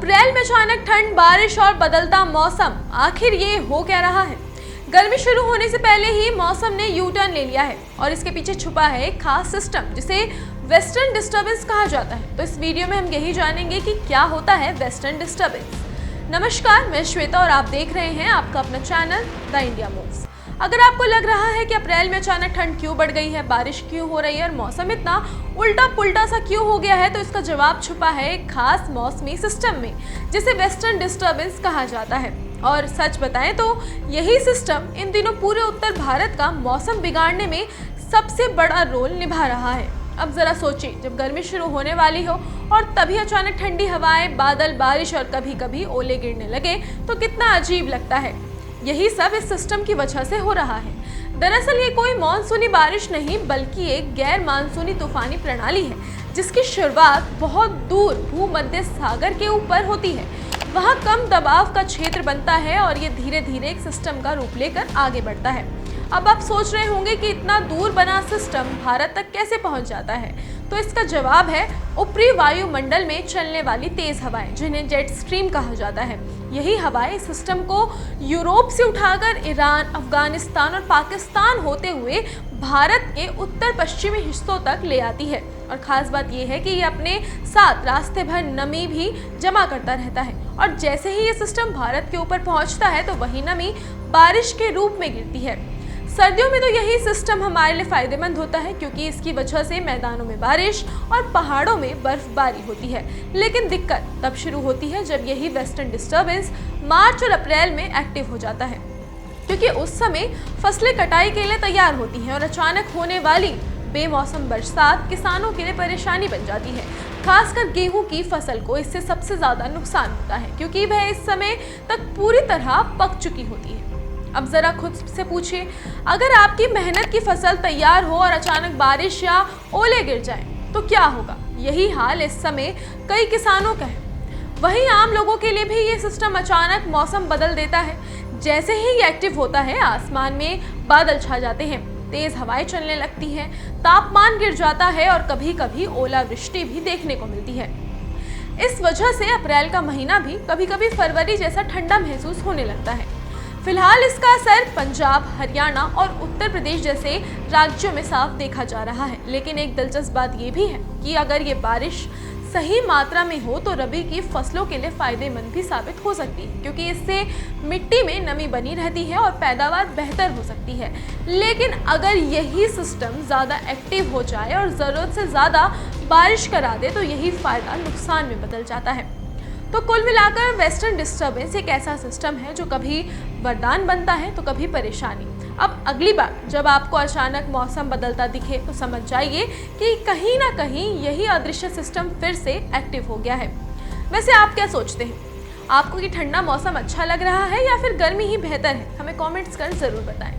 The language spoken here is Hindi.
अप्रैल में अचानक ठंड, बारिश और बदलता मौसम, आखिर ये हो क्या रहा है? गर्मी शुरू होने से पहले ही मौसम ने यू टर्न ले लिया है और इसके पीछे छुपा है एक खास सिस्टम जिसे वेस्टर्न डिस्टर्बेंस कहा जाता है। तो इस वीडियो में हम यही जानेंगे कि क्या होता है वेस्टर्न डिस्टर्बेंस। नमस्कार, मैं श्वेता और आप देख रहे हैं आपका अपना चैनल द इंडिया मूव्स। अगर आपको लग रहा है कि अप्रैल में अचानक ठंड क्यों बढ़ गई है, बारिश क्यों हो रही है और मौसम इतना उल्टा पुल्टा सा क्यों हो गया है, तो इसका जवाब छुपा है एक खास मौसमी सिस्टम में जिसे वेस्टर्न डिस्टर्बेंस कहा जाता है। और सच बताएं तो यही सिस्टम इन दिनों पूरे उत्तर भारत का मौसम बिगाड़ने में सबसे बड़ा रोल निभा रहा है। अब जरा सोचिए, जब गर्मी शुरू होने वाली हो और तभी अचानक ठंडी हवाएं, बादल, बारिश और कभी कभी ओले गिरने लगे तो कितना अजीब लगता है। यही सब इस सिस्टम की वजह से हो रहा है। दरअसल ये कोई मानसूनी बारिश नहीं बल्कि एक गैर मानसूनी तूफानी प्रणाली है जिसकी शुरुआत बहुत दूर भूमध्य सागर के ऊपर होती है। वहाँ कम दबाव का क्षेत्र बनता है और ये धीरे धीरे एक सिस्टम का रूप लेकर आगे बढ़ता है। अब आप सोच रहे होंगे कि इतना दूर बना सिस्टम भारत तक कैसे पहुंच जाता है, तो इसका जवाब है ऊपरी वायुमंडल में चलने वाली तेज हवाएं, जिन्हें जेट स्ट्रीम कहा जाता है। यही हवाएं सिस्टम को यूरोप से उठाकर ईरान, अफगानिस्तान और पाकिस्तान होते हुए भारत के उत्तर पश्चिमी हिस्सों तक ले आती है। और खास बात यह है कि ये अपने साथ रास्ते भर नमी भी जमा करता रहता है और जैसे ही ये सिस्टम भारत के ऊपर पहुंचता है तो वही नमी बारिश के रूप में गिरती है। सर्दियों में तो यही सिस्टम हमारे लिए फायदेमंद होता है क्योंकि इसकी वजह से मैदानों में बारिश और पहाड़ों में बर्फबारी होती है। लेकिन दिक्कत तब शुरू होती है जब यही वेस्टर्न डिस्टर्बेंस मार्च और अप्रैल में एक्टिव हो जाता है, क्योंकि उस समय फसलें कटाई के लिए तैयार होती हैं और अचानक होने वाली बेमौसम बरसात किसानों के लिए परेशानी बन जाती है। खासकर गेहूं की फसल को इससे सबसे ज़्यादा नुकसान होता है क्योंकि वह इस समय तक पूरी तरह पक चुकी होती है। अब ज़रा खुद से पूछिए, अगर आपकी मेहनत की फसल तैयार हो और अचानक बारिश या ओले गिर जाएं, तो क्या होगा? यही हाल इस समय कई किसानों का है। वहीं आम लोगों के लिए भी ये सिस्टम अचानक मौसम बदल देता है। जैसे ही ये एक्टिव होता है, आसमान में बादल छा जाते हैं, तेज हवाएं चलने लगती हैं, तापमान गिर जाता है और कभी कभी ओलावृष्टि भी देखने को मिलती है। इस वजह से अप्रैल का महीना भी कभी कभी फरवरी जैसा ठंडा महसूस होने लगता है। फिलहाल इसका असर पंजाब, हरियाणा और उत्तर प्रदेश जैसे राज्यों में साफ देखा जा रहा है। लेकिन एक दिलचस्प बात यह भी है कि अगर ये बारिश सही मात्रा में हो तो रबी की फसलों के लिए फायदेमंद भी साबित हो सकती है, क्योंकि इससे मिट्टी में नमी बनी रहती है और पैदावार बेहतर हो सकती है। लेकिन अगर यही सिस्टम ज़्यादा एक्टिव हो जाए और ज़रूरत से ज़्यादा बारिश करा दे तो यही फायदा नुकसान में बदल जाता है। तो कुल मिलाकर वेस्टर्न डिस्टर्बेंस एक ऐसा सिस्टम है जो कभी वरदान बनता है तो कभी परेशानी। अब अगली बार जब आपको अचानक मौसम बदलता दिखे तो समझ जाइए कि कहीं ना कहीं यही अदृश्य सिस्टम फिर से एक्टिव हो गया है। वैसे आप क्या सोचते हैं? आपको कि ठंडा मौसम अच्छा लग रहा है या फिर गर्मी ही बेहतर है? हमें कमेंट्स कर ज़रूर बताएं।